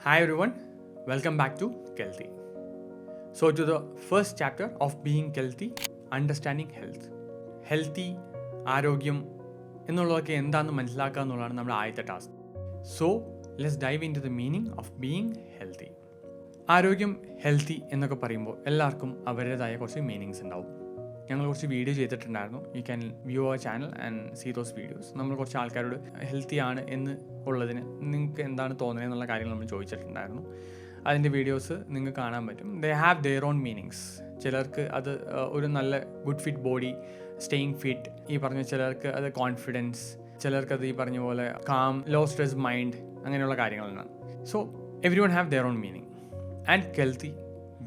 Hi everyone, welcome back to Kelty. So, to the first chapter of being Kelty, understanding health. Healthy, ആരോഗ്യം എന്നുള്ളതൊക്കെ എന്താണെന്ന് മനസ്സിലാക്കുക എന്നുള്ളതാണ് നമ്മുടെ ആദ്യത്തെ task. So let's dive into the meaning of being healthy. ആരോഗ്യം, healthy എന്നൊക്കെ പറയുമ്പോൾ എല്ലാവർക്കും അവരുടേതായ കുറച്ച് മീനിങ്സ് ഉണ്ടാവും. ഞങ്ങൾ കുറച്ച് വീഡിയോ ചെയ്തിട്ടുണ്ടായിരുന്നു. You can view our channel and see those videos. നമ്മൾ കുറച്ച് ആൾക്കാരോട് ഹെൽത്തി ആണ് എന്ന് ഉള്ളതിന് നിങ്ങൾക്ക് എന്താണ് തോന്നുന്നത് എന്നുള്ള കാര്യങ്ങൾ നമ്മൾ ചോദിച്ചിട്ടുണ്ടായിരുന്നു. അതിൻ്റെ വീഡിയോസ് നിങ്ങൾക്ക് കാണാൻ പറ്റും. They have their on meanings. ചിലർക്ക് അത് ഒരു നല്ല good fit body, staying fit, ഈ പറഞ്ഞ ചിലർക്ക് അത് കോൺഫിഡൻസ്, ചിലർക്കത് ഈ പറഞ്ഞ പോലെ കാം, ലോ സ്ട്രെസ് മൈൻഡ്, അങ്ങനെയുള്ള കാര്യങ്ങളാണ്. So every one have their own meaning. And healthy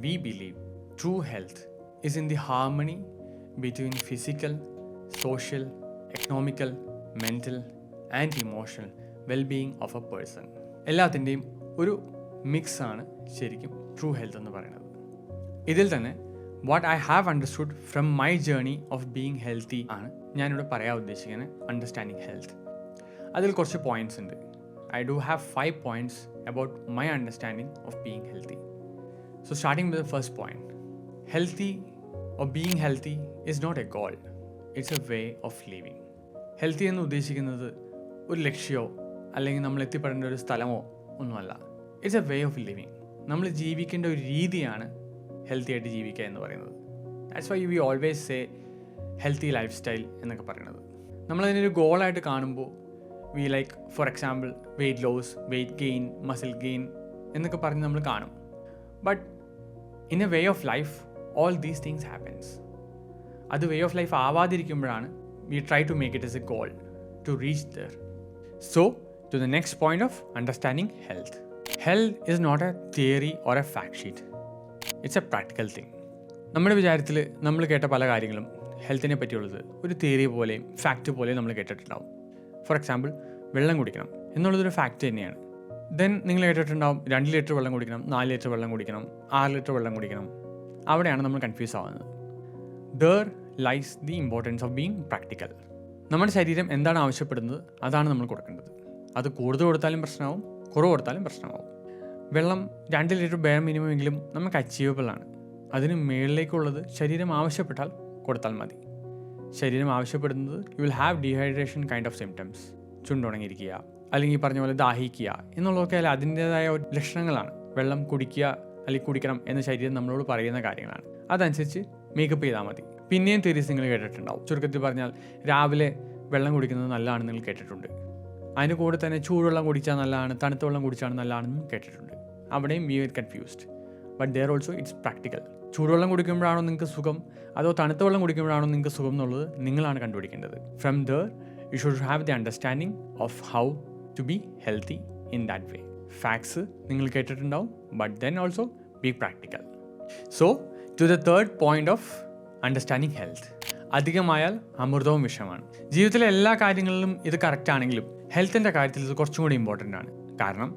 we believe true health is in the harmony between physical, social, economical, mental and emotional well-being of a person. എല്ലാത്തിൻ്റെയും ഒരു മിക്സാണ് ശരിക്കും true health എന്ന് പറയുന്നത്. ഇതിൽ തന്നെ what I have understood from my journey of being healthy ആണ് ഞാനിവിടെ പറയാൻ ഉദ്ദേശിക്കുന്നത് അണ്ടർസ്റ്റാൻഡിങ് ഹെൽത്ത്. അതിൽ കുറച്ച് പോയിൻറ്റ്സ് ഉണ്ട്. I do have 5 points about my understanding of being healthy. So starting with the first point. Healthy or being healthy is not a goal. It's a way of living. Healthy എന്ന് ഉദ്ദേശിക്കുന്നത് ഒരു ലക്ഷ്യമോ അല്ലെങ്കിൽ നമ്മൾ എത്തിപ്പെടേണ്ട ഒരു സ്ഥലമോ ഒന്നുമല്ല. It's a way of living. നമ്മൾ ജീവിക്കേണ്ട ഒരു രീതിയാണ് ഹെൽത്തി ആയിട്ട് ജീവിക്കുക എന്ന് പറയുന്നത്. That's why we always say healthy life style എന്നൊക്കെ പറയുന്നത്. നമ്മളതിനൊരു ഗോളായിട്ട് കാണുമ്പോൾ we like for example weight loss, weight gain, muscle gain എന്നൊക്കെ പറഞ്ഞ് നമ്മൾ കാണും. But in a way of life all these things happens. അത് വേ ഓഫ് ലൈഫ് ആവാതിരിക്കുമ്പോഴാണ് we try to make it as a goal to reach there. So to the next point of understanding health. Health is not a theory or a fact sheet. It's a practical thing. നമ്മുടെ വിചാരത്തിൽ നമ്മൾ കേട്ട പല കാര്യങ്ങളും ഹെൽത്തിനെ പറ്റിയുള്ളത് ഒരു theory പോലെയും fact പോലെയും നമ്മൾ കേട്ടിട്ടുണ്ടാവും. ഫോർ എക്സാമ്പിൾ വെള്ളം കുടിക്കണം എന്നുള്ളതൊരു ഫാക്റ്റ് തന്നെയാണ്. ദെൻ നിങ്ങൾ കേട്ടിട്ടുണ്ടാവും 2 ലിറ്റർ വെള്ളം കുടിക്കണം, 4 ലിറ്റർ വെള്ളം കുടിക്കണം, 6 ലിറ്റർ വെള്ളം കുടിക്കണം. അവിടെയാണ് നമ്മൾ കൺഫ്യൂസ് ആവുന്നത്. There lies the importance of being practical. നമ്മുടെ ശരീരം എന്താണ് ആവശ്യപ്പെടുന്നത് അതാണ് നമ്മൾ കൊടുക്കേണ്ടത്. അത് കൂടുതൽ കൊടുത്താലും പ്രശ്നമാവും, കുറവ് കൊടുത്താലും പ്രശ്നമാവും. വെള്ളം 2 ലിറ്റർ ബെയർ മിനിമം എങ്കിലും നമുക്ക് അച്ചീവബിൾ ആണ്. അതിന് മുകളിലേക്കുള്ളത് ശരീരം ആവശ്യപ്പെട്ടാൽ കൊടുത്താൽ മതി. ശരീരം ആവശ്യപ്പെടുന്നത് you will have dehydration kind of symptoms. ചുണ്ടുണങ്ങിയിരിക്കുക അല്ലെങ്കിൽ പറഞ്ഞ പോലെ ദാഹിക്കുക എന്നുള്ളതൊക്കെ അല്ല അതിൻ്റേതായ ലക്ഷണങ്ങളാണ്. വെള്ളം കുടിക്കുക അല്ലെങ്കിൽ കുടിക്കണം എന്ന് ശരീരം നമ്മളോട് പറയുന്ന കാര്യങ്ങളാണ്. അതനുസരിച്ച് മേക്കപ്പ് ചെയ്താൽ മതി. പിന്നെയും തിയറീസ് നിങ്ങൾ കേട്ടിട്ടുണ്ടാവും. ചുരുക്കത്തിൽ പറഞ്ഞാൽ രാവിലെ വെള്ളം കുടിക്കുന്നത് നല്ലതാണെന്ന് നിങ്ങൾ കേട്ടിട്ടുണ്ട്. അതിൻ്റെ കൂടെ തന്നെ ചൂടുവെള്ളം കുടിച്ചാൽ നല്ലതാണ്, തണുത്ത വെള്ളം കുടിച്ചാൽ നല്ലതാണെന്നും കേട്ടിട്ടുണ്ട്. അവിടെയും we are confused. But there also it's practical. ചൂടുവെള്ളം കുടിക്കുമ്പോഴാണോ നിങ്ങൾക്ക് സുഖം അതോ തണുത്ത വെള്ളം കുടിക്കുമ്പോഴാണോ നിങ്ങൾക്ക് സുഖം എന്നുള്ളത് നിങ്ങളാണ് കണ്ടുപിടിക്കേണ്ടത്. From there you should have the understanding of how to be healthy in that way. Facts നിങ്ങൾ കേട്ടിട്ടുണ്ടാവും, but then also be practical. So to the third point of understanding health. അധികമായാൽ അമൃതവും വിഷമാണ്. ജീവിതത്തിലെ എല്ലാ കാര്യങ്ങളിലും ഇത് കറക്റ്റ് ആണെങ്കിലും ഹെൽത്തിൻ്റെ കാര്യത്തിൽ ഇത് കുറച്ചും കൂടി ഇമ്പോർട്ടൻ്റ് ആണ്. കാരണം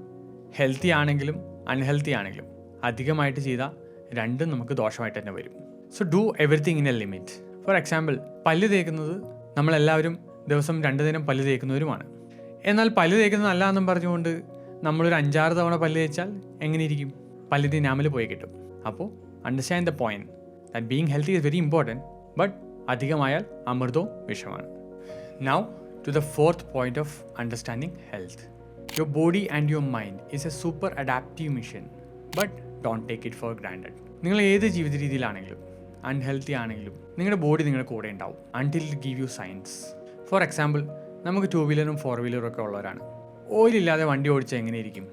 ഹെൽത്തി ആണെങ്കിലും അൺഹെൽത്തി ആണെങ്കിലും അധികമായിട്ട് ചെയ്താൽ രണ്ടും നമുക്ക് ദോഷമായിട്ട് തന്നെ വരും. So do everything in A limit. For example പല്ല് തേക്കുന്നത് നമ്മളെല്ലാവരും ദിവസം 2 നേരം പല്ല് തേക്കുന്നവരുമാണ്. എന്നാൽ പല്ല് തേക്കുന്നത് നല്ല എന്നും പറഞ്ഞുകൊണ്ട് നമ്മളൊരു 5-6 തവണ പല്ല് തേച്ചാൽ എങ്ങനെ ഇരിക്കും? പല്ലിൻ്റെ ഇനാമൽ പോയി കിട്ടും. അപ്പോൾ understand the point that being healthy is very important, but അധികമായാൽ അമൃതവും വിഷമാണ്. Now to the fourth point of understanding health. Your body and your mind is a super adaptive mission, but don't take it for granted. നിങ്ങൾ ഏത് ജീവിത രീതിയിലാണെങ്കിലും unhealthy ആണെങ്കിലും നിങ്ങളുടെ body നിങ്ങളുടെ കൂടെ ഉണ്ടാവും until it give you signs. For example നമുക്ക് 2 വീലറും 4 വീലറും ഒക്കെ ഉള്ളവരാണ്. ഓയിലില്ലാതെ വണ്ടി ഓടിച്ചാൽ എങ്ങനെയിരിക്കും?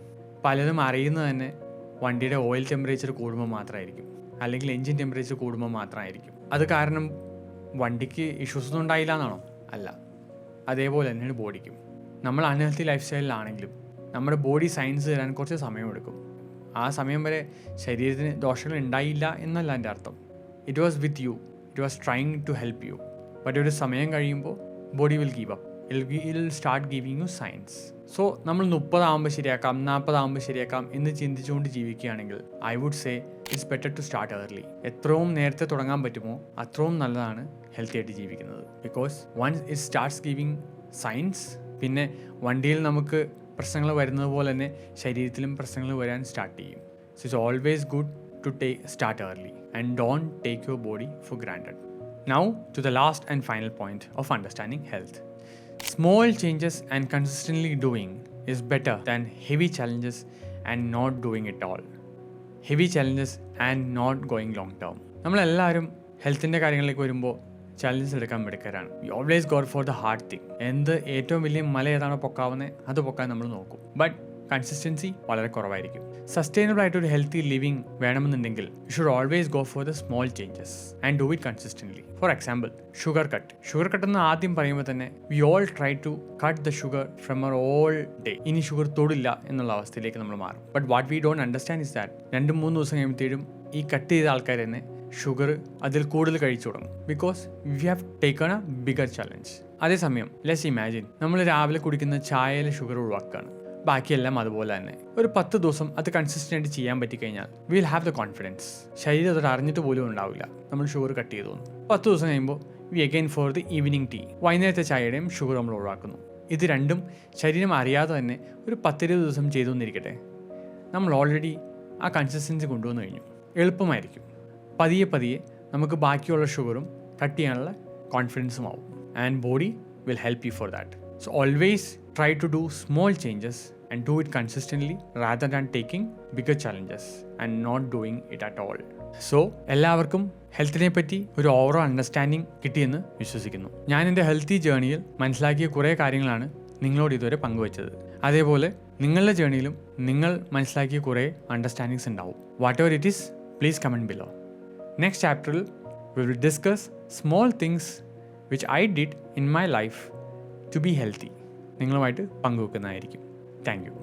പലതും അറിയുന്നത് തന്നെ വണ്ടിയുടെ ഓയിൽ ടെമ്പറേച്ചർ കൂടുമ്പോൾ മാത്രമായിരിക്കും, അല്ലെങ്കിൽ എൻജിൻ ടെമ്പറേച്ചർ കൂടുമ്പോൾ മാത്രമായിരിക്കും. അത് കാരണം വണ്ടിക്ക് ഇഷ്യൂസ് ഒന്നും ഉണ്ടായില്ല എന്നാണോ? അല്ല. അതേപോലെ തന്നെയാണ് ബോഡിക്കും. നമ്മൾ അൺഹെൽത്തി ലൈഫ് സ്റ്റൈലിലാണെങ്കിലും നമ്മുടെ ബോഡി സയൻസ് തരാൻ കുറച്ച് സമയമെടുക്കും. ആ സമയം വരെ ശരീരത്തിന് ദോഷങ്ങൾ ഉണ്ടായില്ല എന്നല്ല എൻ്റെ അർത്ഥം. It was with you, it was trying to help you. But ഒരു സമയം കഴിയുമ്പോൾ body will give up. It will start giving you signs. So നമ്മൾ 30 ആകുമ്പോൾ ശരിയാക്കാം, 40 ആകുമ്പോൾ ശരിയാക്കാം എന്ന് ചിന്തിച്ചുകൊണ്ട് ജീവിക്കുകയാണെങ്കിൽ I would say it's better to start early. എത്രയും നേരത്തെ തുടങ്ങാൻ പറ്റുമോ അത്രയും നല്ലതാണ് ഹെൽത്തി ആയിട്ട് ജീവിക്കുന്നത്. Because once it starts giving signs, പിന്നെ വണ്ടിയിൽ നമുക്ക് പ്രശ്നങ്ങൾ വരുന്നത് പോലെ തന്നെ ശരീരത്തിലും പ്രശ്നങ്ങൾ വരാൻ സ്റ്റാർട്ട് ചെയ്യും. So it's always good to start early and don't take your body for granted. Now to the last and final point of understanding health. Small changes and consistently doing is better than heavy challenges and not doing it all. Heavy challenges and not going long term. നമ്മളെല്ലാവരും ഹെൽത്തിൻ്റെ കാര്യങ്ങളിലേക്ക് വരുമ്പോൾ challenges എടുക്കാൻ മിടുക്കരാണ്. We always go for the hard thing. ഏറ്റവും വലിയ മല ഏതാണോ പൊക്കാവുന്നത് അത് പൊക്കാൻ നമ്മൾ നോക്കും. ബട്ട് കൺസിസ്റ്റൻസി വളരെ കുറവായിരിക്കും. സസ്റ്റൈനബിൾ ആയിട്ടൊരു ഹെൽത്തി ലിവിങ് വേണമെന്നുണ്ടെങ്കിൽ you should always go for the small changes and do it consistently. For example sugar cut എന്ന് ആദ്യം പറയുമ്പോൾ തന്നെ we all try to cut the sugar from our all day. ഇനി ഷുഗർ തൊടില്ല എന്നുള്ള അവസ്ഥയിലേക്ക് നമ്മൾ മാറും. But what we don't understand is that 2-3 ദിവസം കഴിയുമ്പോഴത്തേക്കും ഈ കട്ട് ചെയ്ത ആൾക്കാർ തന്നെ ഷുഗർ അതിൽ കൂടുതൽ കഴിച്ചു തുടങ്ങും. Because we have taken A bigger challenge. അതേസമയം ലെറ്റ്സ് ഇമാജിൻ നമ്മൾ രാവിലെ കുടിക്കുന്ന ചായയിലെ ഷുഗർ ഒഴിവാക്കുകയാണ്. ബാക്കിയെല്ലാം അതുപോലെ തന്നെ ഒരു 10 ദിവസം അത് കൺസിസ്റ്റൻ്റ് ചെയ്യാൻ പറ്റിക്കഴിഞ്ഞാൽ വിൽ ഹാവ് ദ കോൺഫിഡൻസ്. ശരീരം അതൊരു അറിഞ്ഞിട്ട് പോലും ഉണ്ടാവില്ല നമ്മൾ ഷുഗർ കട്ട് ചെയ്തു. 10 ദിവസം കഴിയുമ്പോൾ we again for the evening tea. വൈകുന്നേരത്തെ ചായയുടെയും ഷുഗർ നമ്മൾ ഒഴിവാക്കുന്നു. ഇത് രണ്ടും ശരീരം അറിയാതെ തന്നെ ഒരു 10-20 ദിവസം ചെയ്തു എന്നിരിക്കട്ടെ, നമ്മൾ ഓൾറെഡി ആ കൺസിസ്റ്റൻസി കൊണ്ടുവന്നു കഴിഞ്ഞു. എളുപ്പമായിരിക്കും. പതിയെ നമുക്ക് ബാക്കിയുള്ള ഷുഗറും കട്ട് ചെയ്യാനുള്ള കോൺഫിഡൻസും ആവും. And body will help you for that. So always try to do small changes and do it consistently rather than taking bigger challenges and not doing it at all. So എല്ലാവർക്കും ഹെൽത്തിനെ പറ്റി ഒരു overall understanding കിട്ടിയെന്ന് വിശ്വസിക്കുന്നു. ഞാൻ എൻ്റെ healthy ജേർണിയിൽ മനസ്സിലാക്കിയ കുറേ കാര്യങ്ങളാണ് നിങ്ങളോട് ഇതുവരെ പങ്കുവച്ചത്. അതേപോലെ നിങ്ങളുടെ ജേർണിയിലും നിങ്ങൾ മനസ്സിലാക്കിയ കുറേ അണ്ടർസ്റ്റാൻഡിങ്സ് ഉണ്ടാവും. Whatever it is, please comment below. Next ചാപ്റ്ററിൽ we will discuss small things which I did in my life to be healthy. നിങ്ങളുമായിട്ട് പങ്കുവെക്കുന്നതായിരിക്കും. Thank you.